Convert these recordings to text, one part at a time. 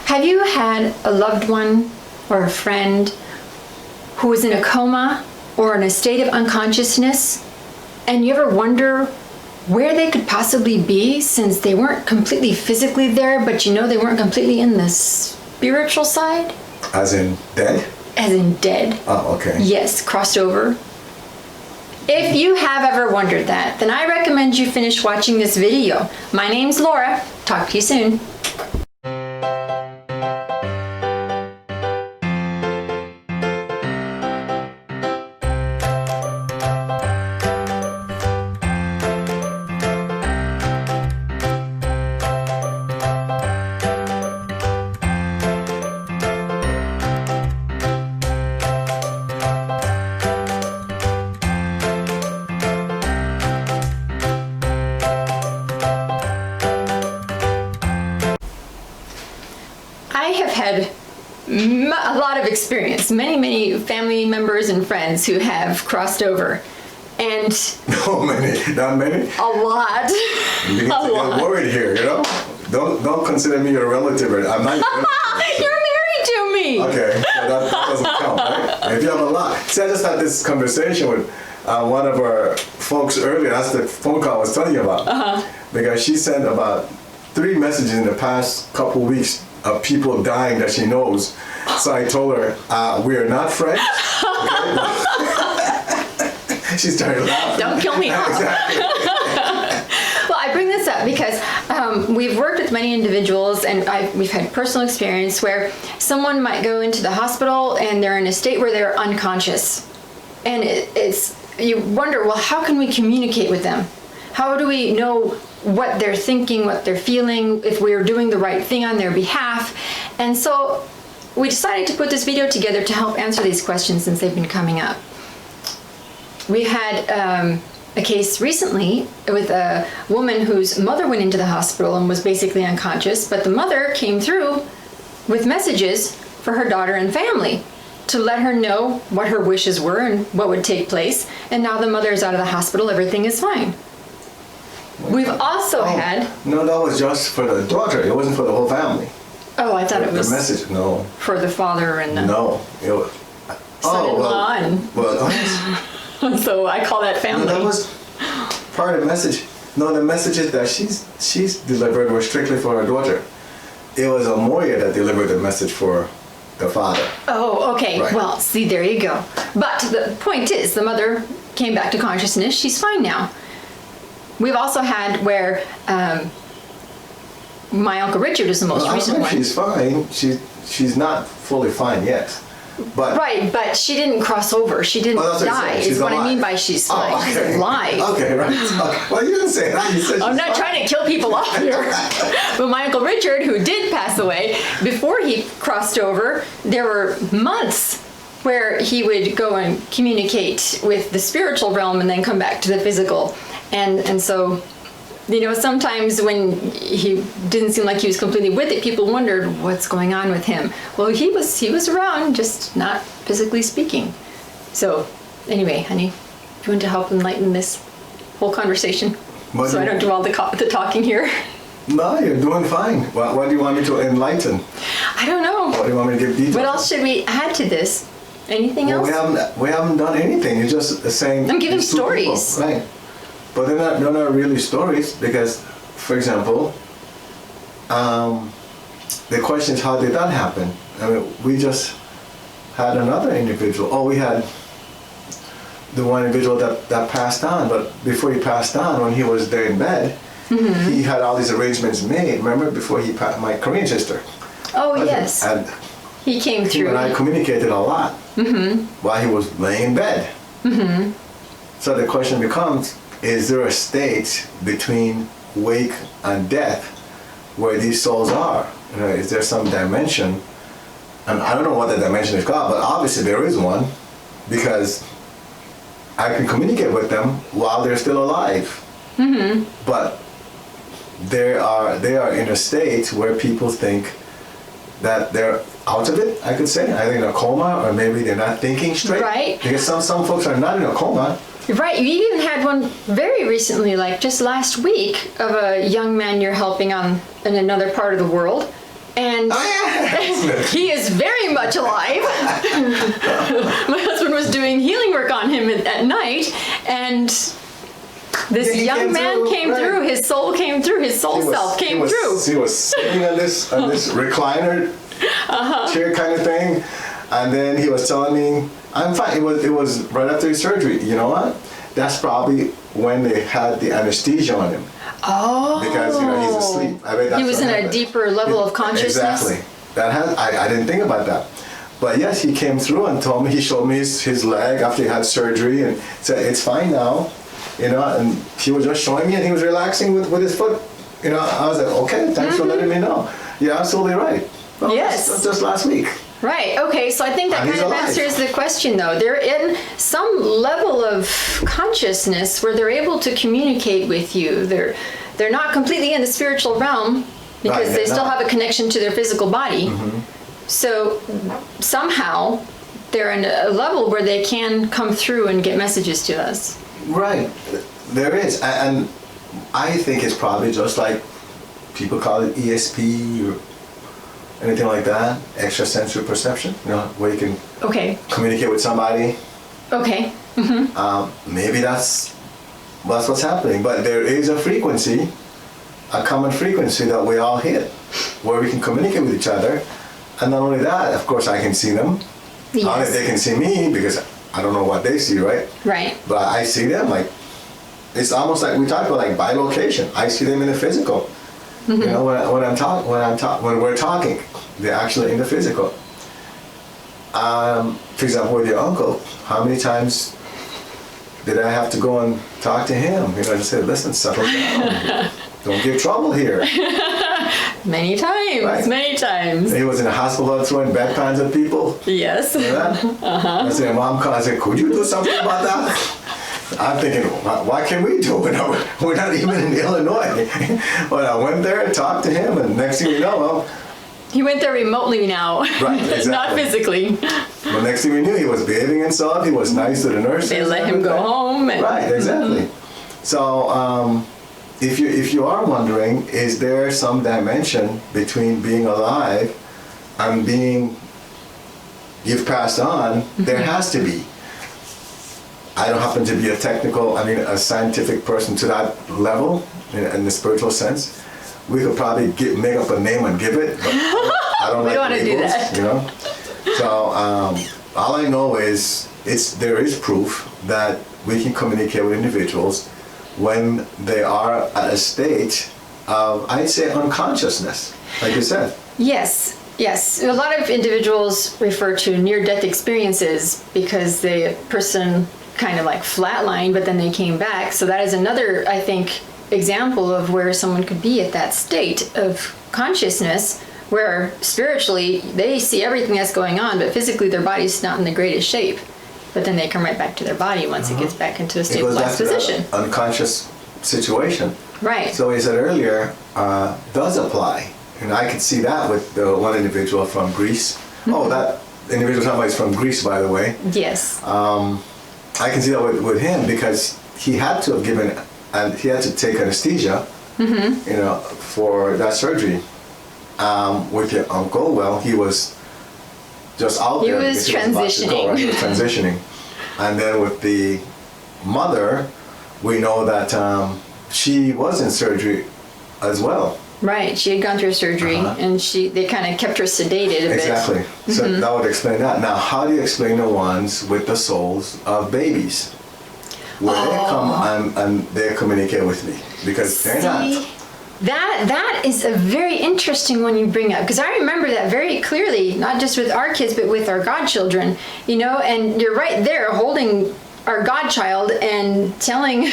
Have you had a loved one or a friend who was in a coma or in a state of unconsciousness, and you ever wonder where they could possibly be since they weren't completely physically there, but they weren't completely in the spiritual side? As in dead? As in dead. Oh, okay. Yes, crossed over. If you have ever wondered that, then I recommend you finish watching this video. My name's Laura. Talk to you soon. I have had a lot of experience, many family members and friends who have crossed over, and not many. A lot. You get worried here, Don't consider me your relative. I'm not. You're married to me. Okay, so that doesn't count, right? If you have a lot. See, I just had this conversation with one of our folks earlier. That's the phone call I was telling you about. Because she sent about 3 messages in the past couple weeks of people dying that she knows. So I told her, we are not friends. Okay? She started laughing. Don't kill me off. Exactly. Well, I bring this up because we've worked with many individuals, and we've had personal experience where someone might go into the hospital and they're in a state where they're unconscious. And you wonder, well, how can we communicate with them? How do we know what they're thinking, what they're feeling, if we're doing the right thing on their behalf? And so we decided to put this video together to help answer these questions since they've been coming up. We had a case recently with a woman whose mother went into the hospital and was basically unconscious, but the mother came through with messages for her daughter and family to let her know what her wishes were and what would take place. And now the mother is out of the hospital, everything is fine. We've also had... No, that was just for the daughter. It wasn't for the whole family. Oh, I thought it was... The message, no. For the father and the... No. It was... Well, so I call that family. No, that was part of the message. No, the messages that she's delivered were strictly for her daughter. It was Amoya that delivered the message for the father. Oh, okay. Right. Well, see, there you go. But the point is, the mother came back to consciousness. She's fine now. We've also had where my Uncle Richard is the most recent one. She's fine. She's not fully fine yet. But right, but she didn't cross over. She didn't die, is what I mean by she's fine. Oh, okay. She's alive. Okay, right. Okay. Well, you didn't say that. You said I'm not trying to kill people off here. But my Uncle Richard, who did pass away, before he crossed over, there were months where he would go and communicate with the spiritual realm and then come back to the physical. And so, sometimes when he didn't seem like he was completely with it, people wondered what's going on with him. Well, he was around, just not physically speaking. So, anyway, honey, do you want to help enlighten this whole conversation? I don't do all the talking here. No, you're doing fine. What do you want me to enlighten? I don't know. What do you want me to give details? What else should we add to this? Anything else? We haven't done anything. You're just saying. I'm giving stories. People, right. But they're not really stories because, for example, the question is, how did that happen? I mean, we just had another individual. Oh, we had the one individual that passed on, but before he passed on, when he was there in bed, he had all these arrangements made. Remember, before he passed, my Korean sister. Oh, yes. And he came through. He and I communicated a lot while he was laying in bed. So the question becomes, is there a state between wake and death where these souls are? Is there some dimension? And I don't know what the dimension is called, but obviously there is one, because I can communicate with them while they're still alive. But they are in a state where people think that they're out of it, I could say, either in a coma or maybe they're not thinking straight. Right. Because some folks are not in a coma. Right, you even had one very recently, like just last week, of a young man you're helping in another part of the world And he is very much alive. My husband was doing healing work on him at night, and this young man came through. His soul came through. His soul self came through. He was sitting on this recliner chair kind of thing, and then he was telling me, "I'm fine." It was right after his surgery. You know what? That's probably when they had the anesthesia on him. Oh. Because he's asleep. I mean, he was in a deeper level of consciousness. Exactly. I didn't think about that. But yes, he came through and told me, he showed me his leg after he had surgery and said, it's fine now. And he was just showing me and he was relaxing with his foot. I was like, okay, thanks for letting me know. You're absolutely right. Well, yes. That's just last week. Right. Okay. So I think that kind of answers the question, though. They're in some level of consciousness where they're able to communicate with you. They're not completely in the spiritual realm because they still have a connection to their physical body. Mm-hmm. So somehow they're in a level where they can come through and get messages to us. Right. There is. And I think it's probably just like people call it ESP or anything like that, extrasensory perception, where you can communicate with somebody. Okay. Mm-hmm. Maybe that's what's happening. But there is a frequency, a common frequency that we all hit, where we can communicate with each other. And not only that, of course, I can see them. Yes. Not that they can see me because I don't know what they see, right? Right. But I see them it's almost like we talk about like bilocation. I see them in the physical. Mm-hmm. When we're talking, they're actually in the physical. For example, with your uncle, how many times did I have to go and talk to him? Just say, listen, settle down. Don't give trouble here. Many times, right. Many times. He was in the hospital throwing bedpans at people. Yes. I said, Mom, I said, could you do something about that? I'm thinking, what can we do? We're not even in Illinois. But I went there and talked to him, and next thing you know, he went there remotely now. Right, exactly. Not physically. Well, next thing we knew, he was behaving himself. He was nice to the nurses. They let him go home. Right, exactly. Mm-hmm. So, if you are wondering, is there some dimension between being alive and being you've passed on? Mm-hmm. There has to be. I don't happen to be a scientific person to that level in the spiritual sense. We could probably make up a name and give it, but I don't like labels, do that. So all I know is there is proof that we can communicate with individuals when they are at a state of, I'd say, unconsciousness, like you said. Yes. Yes, a lot of individuals refer to near-death experiences because the person kind of like flatlined, but then they came back. So that is another, I think, example of where someone could be at that state of consciousness where spiritually they see everything that's going on, but physically their body's not in the greatest shape. But then they come right back to their body once it gets back into a stabilized position. Unconscious situation. Right. So we said earlier, does apply. And I could see that with the one individual from Greece. Mm-hmm. Oh, that individual somebody's from Greece, by the way. Yes. I can see that with him because he had to take anesthesia, mm-hmm. For that surgery. With your uncle, well, he was just out there. He was transitioning. He was transitioning. And then with the mother, we know that she was in surgery as well. Right, she had gone through surgery, and they kind of kept her sedated a bit. Exactly. So mm-hmm. that would explain that. Now, how do you explain the ones with the souls of babies? Where they come and they communicate with me? Because they're not. That is a very interesting one you bring up, because I remember that very clearly, not just with our kids, but with our godchildren, and you're right there holding our godchild and telling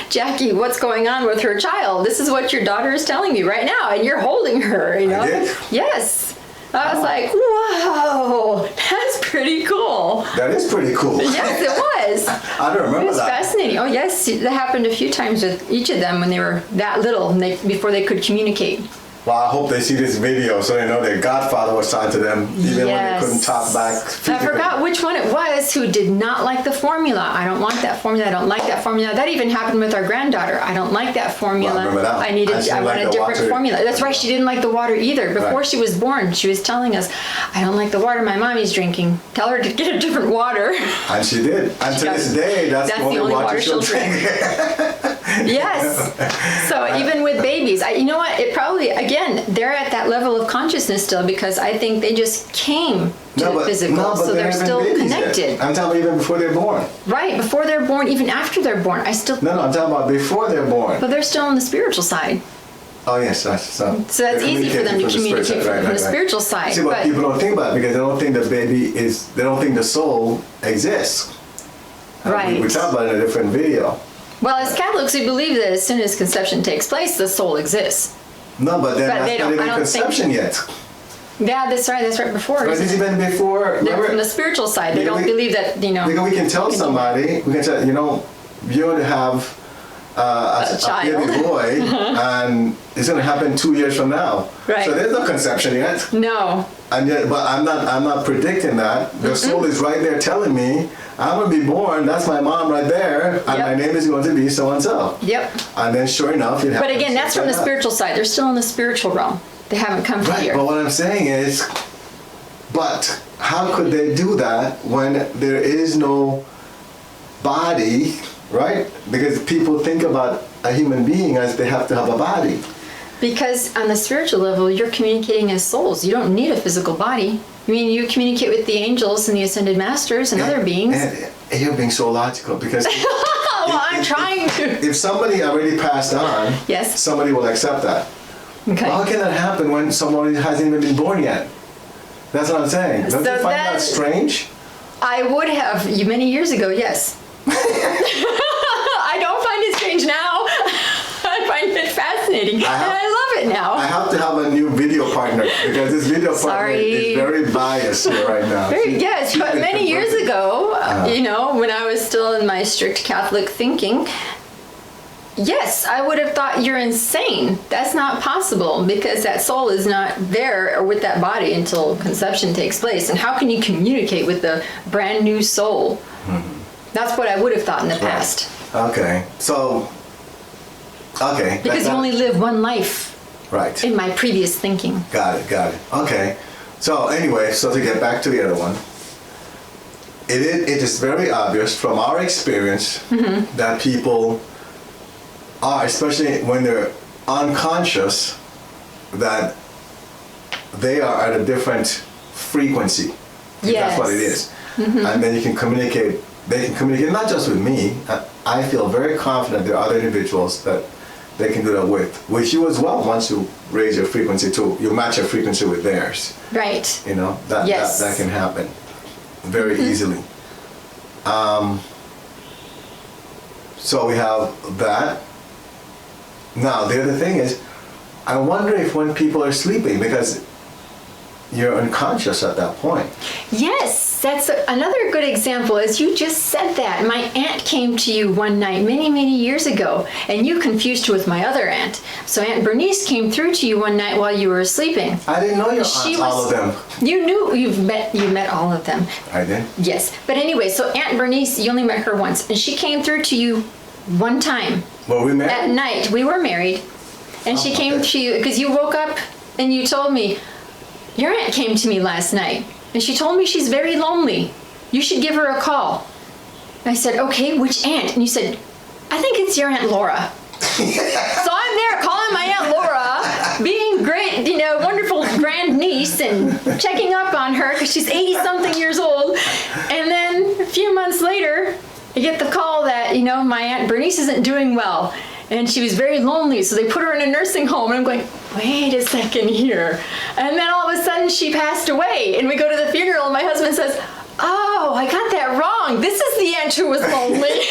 Jackie what's going on with her child. This is what your daughter is telling me right now, and you're holding her, I did? Yes. I was like, whoa, that's pretty cool. That is pretty cool. Yes, it was. I don't remember that. It was fascinating. Oh, yes, that happened a few times with each of them when they were that little, before they could communicate. Well, I hope they see this video so they know their godfather was talking to them, even when they couldn't talk back physically. I forgot which one it was who did not like the formula. I don't want that formula. I don't like that formula. That even happened with our granddaughter. I don't like that formula. Well, I remember that. I want a different formula. That's right. She didn't like the water either. Before she was born, she was telling us, I don't like the water my mommy's drinking. Tell her to get a different water. And she did. And to this day, that's the only water she'll drink. Yes. So even with babies, you know what? It probably, again, they're at that level of consciousness still because I think they just came to the physical, so they're still connected. Yet. I'm talking about even before they're born. Right, before they're born, even after they're born. No, I'm talking about before they're born. But they're still on the spiritual side. Oh yes, so that's easy for them to communicate from the spiritual side. See, what people don't think about it because they don't think the baby is, they don't think the soul exists. Right. We talked about it in a different video. Well, as Catholics, we believe that as soon as conception takes place, the soul exists. No, but then that's not even conception yet. Yeah, that's right. That's right before. But it's even before. They're from the spiritual side. They don't believe that, Because we can tell somebody, we can tell, you're going to have a baby boy, and it's going to happen 2 years from now. Right. So there's no conception yet. No. And yet, but I'm not predicting that. The soul is right there telling me, I'm going to be born, that's my mom right there, and my name is going to be so-and-so. Yep. And then sure enough, it happens. But again, that's from the spiritual side. They're still in the spiritual realm. They haven't come to here. But what I'm saying is, but how could they do that when there is no body, right? Because people think about a human being as they have to have a body. Because on the spiritual level, you're communicating as souls. You don't need a physical body. I mean, you communicate with the angels and the ascended masters and other beings. And you're being so logical because... well, I'm trying to. If somebody already passed on, yes, somebody will accept that. Okay. Well, how can that happen when someone hasn't even been born yet? That's what I'm saying. Don't you find that strange? I would have many years ago, yes. I don't find it strange now. I find it fascinating. And I love it now. I have to have a new video partner because this video partner is very biased here right now. Yes, but many years ago, when I was still in my strict Catholic thinking, yes, I would have thought you're insane. That's not possible because that soul is not there or with that body until conception takes place. And how can you communicate with the brand new soul? Mm-hmm. That's what I would have thought in the past. Okay. So, because you only live one life. Right. In my previous thinking. Got it. Okay. So anyway, so to get back to the other one, it is very obvious from our experience that people are, especially when they're unconscious, that they are at a different frequency. Yes. That's what it is. Mm-hmm. And then you can communicate, they can communicate not just with me. I feel very confident there are other individuals that they can do that with you as well. Once you raise your frequency you match your frequency with theirs. Right. That can happen very easily. So we have that. Now the other thing is, I wonder if when people are sleeping, because you're unconscious at that point. Yes, that's another good example. As you just said that, my aunt came to you one night many years ago, and you confused her with my other aunt. So Aunt Bernice came through to you one night while you were sleeping. I didn't know your aunts, all of them. You knew you met all of them. I did. Yes, but anyway, so Aunt Bernice, you only met her once, and she came through to you one time. Were we married? At night, we were married, and she came to you because you woke up and you told me, your aunt came to me last night, and she told me she's very lonely. You should give her a call. And I said, okay, which aunt? And you said, I think it's your Aunt Laura. So I'm there calling my Aunt Laura, being great, wonderful grand niece, and checking up on her because she's 80-something years old. And then a few months later, I get the call that, my Aunt Bernice isn't doing well. And she was very lonely, so they put her in a nursing home. And I'm going, wait a second here. And then all of a sudden she passed away. And we go to the funeral, and my husband says, oh, I got that wrong. This is the aunt who was lonely.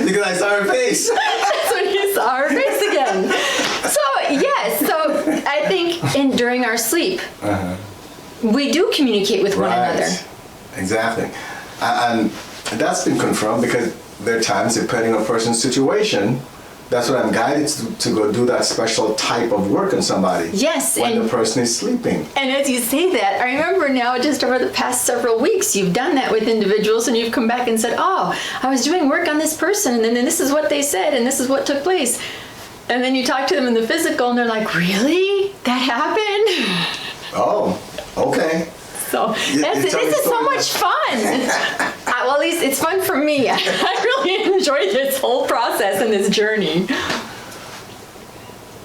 Because I saw her face. That's when you saw her face again. So, yes. So I think during our sleep, we do communicate with one another. Exactly. And that's been confirmed because there are times, depending on a person's situation, That's what I'm guided to go do that special type of work on somebody. Yes, when and the person is sleeping. And as you say that, I remember now just over the past several weeks, you've done that with individuals and you've come back and said, oh, I was doing work on this person and then this is what they said and this is what took place. And then you talk to them in the physical and they're like, really? That happened? Oh, okay. So this is so much fun. Well, at least it's fun for me. I really enjoyed this whole process and this journey.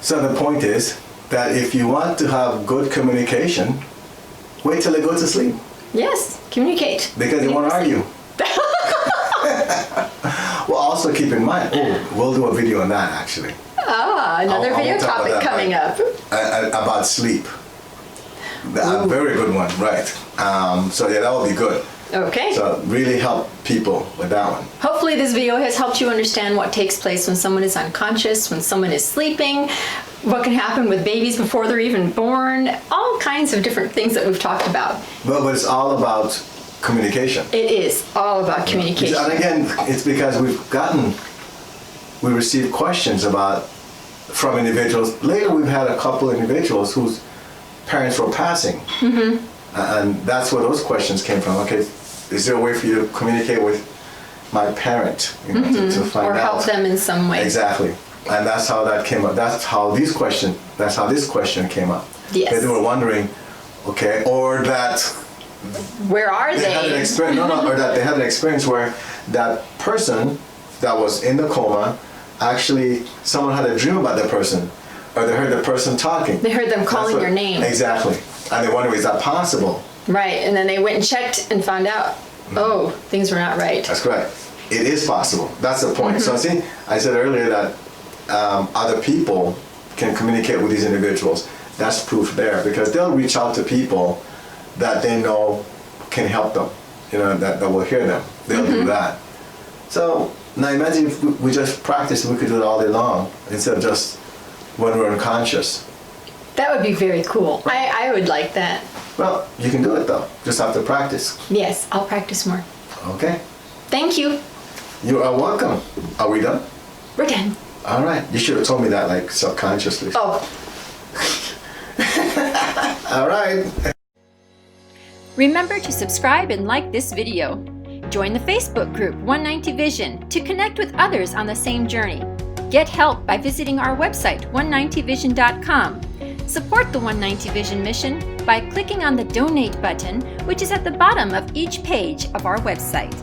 So the point is that if you want to have good communication, wait till they go to sleep. Yes, communicate. Because they won't argue. Well, also keep in mind, we'll do a video on that actually. Another video topic coming up. About sleep. A very good one, right. So yeah, that will be good. Okay. So really help people with that one. Hopefully this video has helped you understand what takes place when someone is unconscious, when someone is sleeping, what can happen with babies before they're even born, all kinds of different things that we've talked about. But it's all about communication. It is all about communication. And again, it's because we received questions from individuals. Later we've had a couple individuals whose parents were passing. Mm-hmm. And that's where those questions came from. Okay, is there a way for you to communicate with my parent, to find out? Or help them in some way. Exactly. And that's how that came up. That's how this question came up. Yes. They were wondering, okay, or that where are they? Had an experience, or that they had an experience where that person that was in the coma, actually someone had a dream about that person, or they heard the person talking. They heard them calling your name. Exactly. And they wonder, is that possible? Right, and then they went and checked and found out, things were not right. That's correct. It is possible. That's the point. So see, I said earlier that other people can communicate with these individuals. That's proof there, because they'll reach out to people that they know can help them, that will hear them. They'll do that. So now imagine if we just practiced, we could do it all day long instead of just when we're unconscious. That would be very cool. I would like that. Well, you can do it though. Just have to practice. Yes, I'll practice more. Okay. Thank you. You are welcome. Are we done? We're done. All right. You should have told me that like subconsciously. Oh. All right. Remember to subscribe and like this video. Join the Facebook group 190 Vision to connect with others on the same journey. Get help by visiting our website 190vision.com. Support the 190 Vision mission by clicking on the donate button, which is at the bottom of each page of our website.